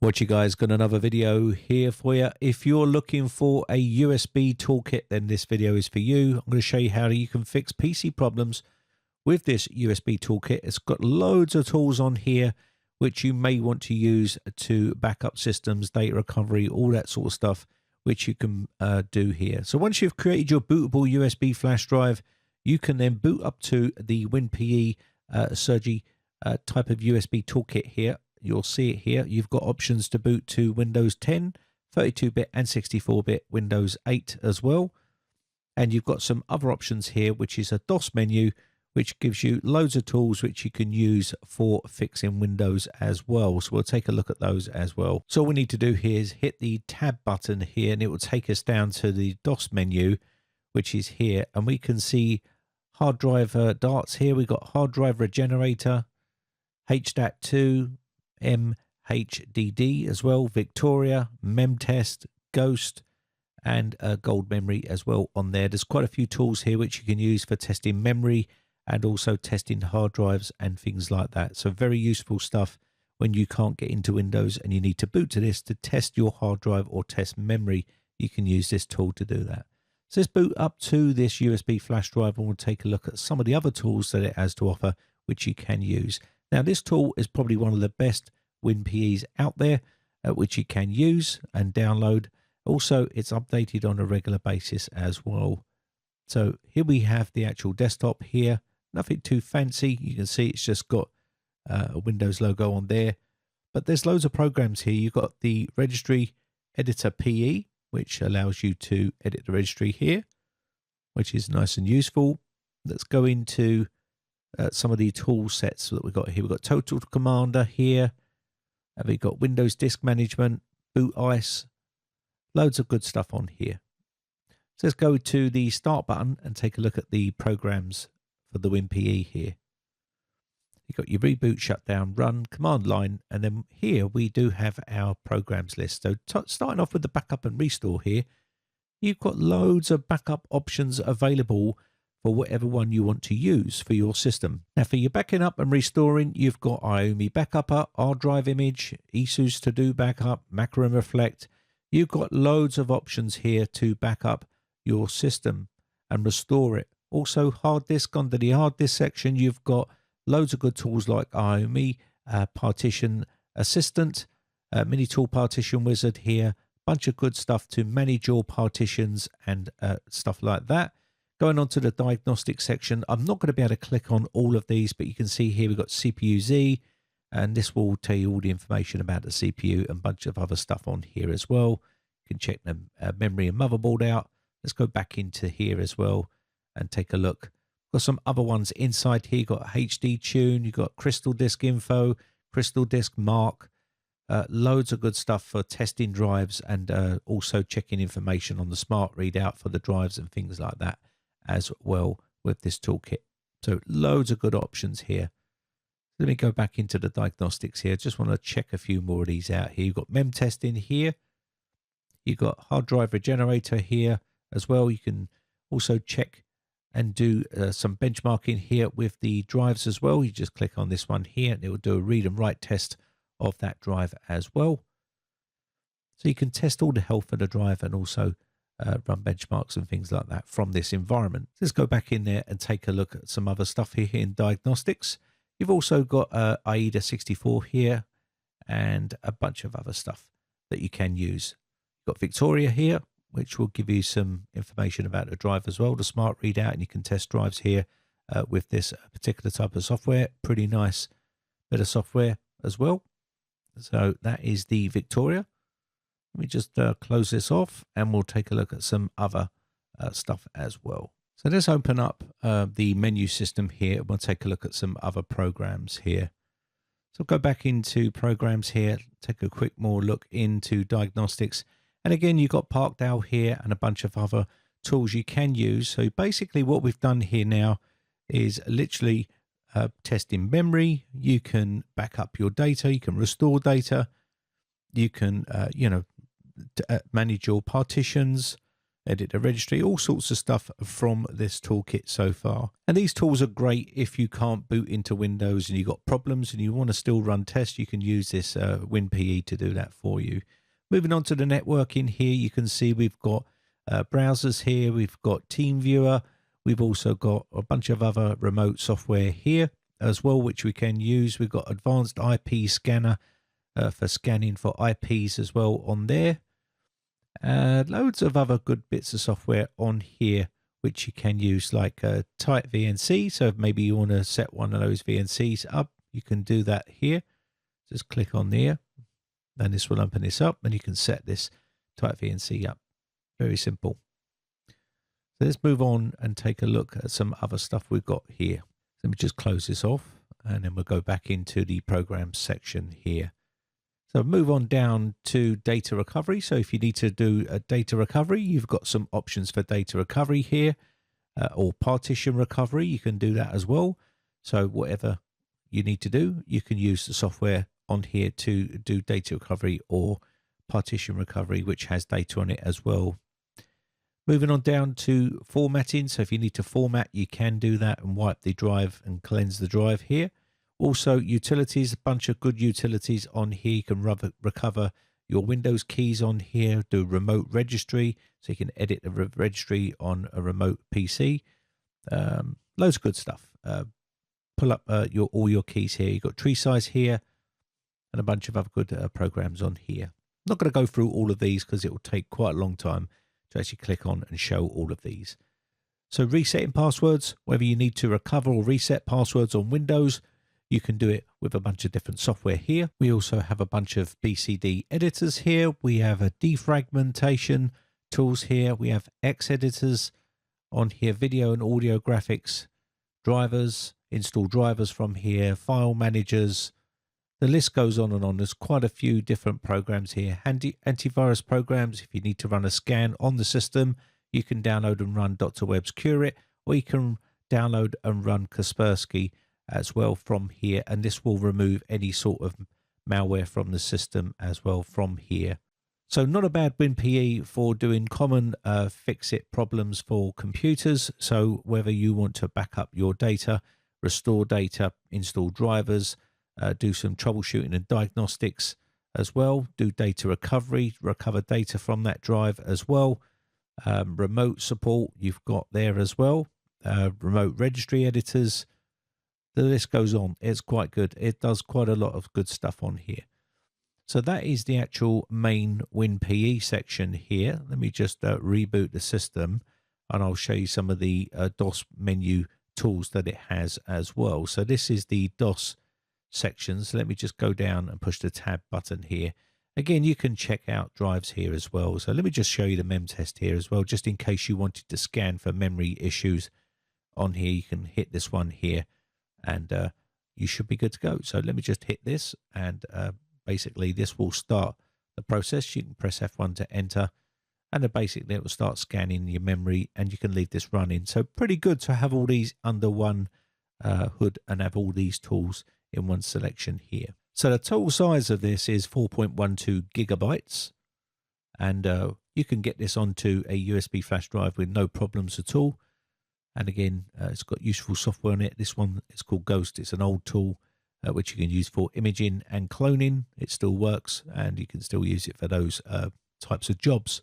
What you guys, got another video here for you. If you're looking for a USB toolkit, then this video is for you. I'm going to show you how you can fix PC problems with this USB toolkit. It's got loads of tools on here which you may want to use to backup systems, data recovery, all that sort of stuff, which you can do here. So once you've created your bootable USB flash drive, you can then boot up to the WinPE Surgy type of USB toolkit here. You'll see it here. You've got options to boot to Windows 10, 32-bit and 64-bit, Windows 8 as well. And you've got some other options here, which is a DOS menu, which gives you loads of tools which you can use for fixing Windows as well. So we'll take a look at those as well. So all we need to do here is hit the tab button here, and it will take us down to the DOS menu, which is here. And we can see hard drive darts here. We've got hard drive regenerator, HDAT2, MHDD as well, Victoria, MemTest, Ghost, and Gold Memory as well on there. There's quite a few tools here which you can use for testing memory and also testing hard drives and things like that. So very useful stuff when you can't get into Windows and you need to boot to this to test your hard drive or test memory. You can use this tool to do that. So let's boot up to this USB flash drive and we'll take a look at some of the other tools that it has to offer which you can use. Now, this tool is probably one of the best WinPEs out there, which you can use and download. Also, it's updated on a regular basis as well. So here we have the actual desktop here. Nothing too fancy. You can see it's just got a Windows logo on there. But there's loads of programs here. You've got the registry editor PE, which allows you to edit the registry here, which is nice and useful. Let's go into some of the tool sets that we've got here. We've got Total Commander here. And we've got Windows Disk Management, Boot Ice, loads of good stuff on here. So let's go to the Start button and take a look at the programs for the WinPE here. You've got your Reboot, Shutdown, Run, Command Line, and then here we do have our programs list. So starting off with the Backup and Restore here, you've got loads of backup options available for whatever one you want to use for your system. Now for your backing up and restoring, you've got IOMI Backupper, R Drive Image, ESUS To Do Backup, Macro and Reflect. You've got loads of options here to back up your system and restore it. Also hard disk, under the hard disk section, you've got loads of good tools like IOMI, Partition Assistant, Mini Tool Partition Wizard here, bunch of good stuff to manage your partitions and stuff like that. Going on to the diagnostic section, I'm not going to be able to click on all of these, but you can see here we've got CPU-Z, and this will tell you all the information about the CPU and a bunch of other stuff on here as well. You can check the memory and motherboard out. Let's go back into here as well and take a look. Got some other ones inside here. You've got HD Tune, you've got Crystal Disk Info, Crystal Disk Mark, loads of good stuff for testing drives and also checking information on the smart readout for the drives and things like that as well with this toolkit. So loads of good options here. Let me go back into the diagnostics here. Just want to check a few more of these out here. You've got MemTest in here. You've got hard drive regenerator here as well. You can also check and do some benchmarking here with the drives as well. You just click on this one here and it will do a read and write test of that drive as well. So you can test all the health of the drive and also run benchmarks and things like that from this environment. Let's go back in there and take a look at some other stuff here in diagnostics. You've also got AIDA 64 here and a bunch of other stuff that you can use. You've got Victoria here, which will give you some information about the drive as well, the smart readout, and you can test drives here with this particular type of software. Pretty nice bit of software as well. So that is the Victoria. Let me just close this off and we'll take a look at some other stuff as well. So let's open up the menu system here. We'll take a look at some other programs here. So go back into programs here, take a quick more look into diagnostics. And again, you've got Parkdale here and a bunch of other tools you can use. So basically what we've done here now is literally testing memory. You can back up your data. You can restore data. You can, manage your partitions, edit the registry, all sorts of stuff from this toolkit so far. And these tools are great if you can't boot into Windows and you've got problems and you want to still run tests. You can use this WinPE to do that for you. Moving on to the networking here, you can see we've got browsers here, we've got TeamViewer, we've also got a bunch of other remote software here as well, which we can use. We've got advanced IP scanner for scanning for IPs as well on there. Loads of other good bits of software on here which you can use, like Type VNC. So if maybe you want to set one of those VNCs up, you can do that here. Just click on there, then this will open this up and you can set this Type VNC up. Very simple. So let's move on and take a look at some other stuff we've got here. Let me just close this off and then we'll go back into the programs section here. So move on down to data recovery. So if you need to do a data recovery, you've got some options for data recovery here, or partition recovery. You can do that as well. So whatever you need to do, you can use the software on here to do data recovery or partition recovery, which has data on it as well. Moving on down to formatting. So if you need to format, you can do that and wipe the drive and cleanse the drive here. Also utilities, a bunch of good utilities on here. You can recover your Windows keys on here, do remote registry, so you can edit the registry on a remote PC. Loads of good stuff. Pull up all your keys here. You've got tree size here and a bunch of other good programs on here. I'm not going to go through all of these because it will take quite a long time to actually click on and show all of these. So resetting passwords, whether you need to recover or reset passwords on Windows, you can do it with a bunch of different software here. We also have a bunch of BCD editors here. We have a defragmentation tools here. We have X editors on here, video and audio graphics, drivers, install drivers from here, file managers. The list goes on and on. There's quite a few different programs here. Antivirus programs, if you need to run a scan on the system, you can download and run Dr. Webb's Curate, or you can download and run Kaspersky as well from here, and this will remove any sort of malware from the system as well from here. So not a bad WinPE for doing common fix-it problems for computers. So whether you want to back up your data, restore data, install drivers, do some troubleshooting and diagnostics as well, do data recovery, recover data from that drive as well, remote support you've got there as well, remote registry editors. The list goes on. It's quite good. It does quite a lot of good stuff on here. So that is the actual main WinPE section here. Let me just reboot the system and I'll show you some of the DOS menu tools that it has as well. So this is the DOS section. So let me just go down and push the tab button here. Again, you can check out drives here as well. So let me just show you the mem test here as well, just in case you wanted to scan for memory issues on here. You can hit this one here and you should be good to go. So let me just hit this and basically this will start the process. You can press F1 to enter and then basically it will start scanning your memory and you can leave this running. So pretty good to have all these under one hood and have all these tools in one selection here. So the total size of this is 4.12 gigabytes and you can get this onto a USB flash drive with no problems at all. And again, it's got useful software on it. This one is called Ghost. It's an old tool which you can use for imaging and cloning. It still works and you can still use it for those types of jobs.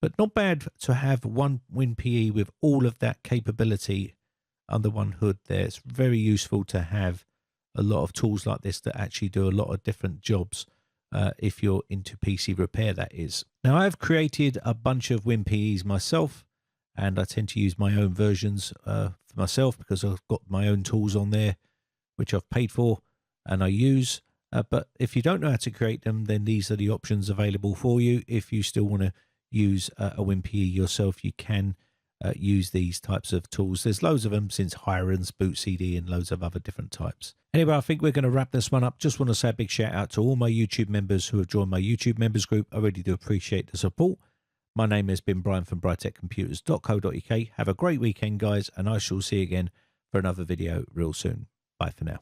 But not bad to have one WinPE with all of that capability under one hood there. It's very useful to have a lot of tools like this that actually do a lot of different jobs if you're into PC repair, that is. Now, I've created a bunch of WinPEs myself, and I tend to use my own versions for myself because I've got my own tools on there, which I've paid for and I use. But if you don't know how to create them, then these are the options available for you. If you still want to use a WinPE yourself, you can use these types of tools. There's loads of them since Hirons, Boot CD, and loads of other different types. Anyway, I think we're going to wrap this one up. Just want to say a big shout out to all my YouTube members who have joined my YouTube members group. I really do appreciate the support. My name has been Brian from briteccomputers.co.uk. Have a great weekend, guys, and I shall see you again for another video real soon. Bye for now.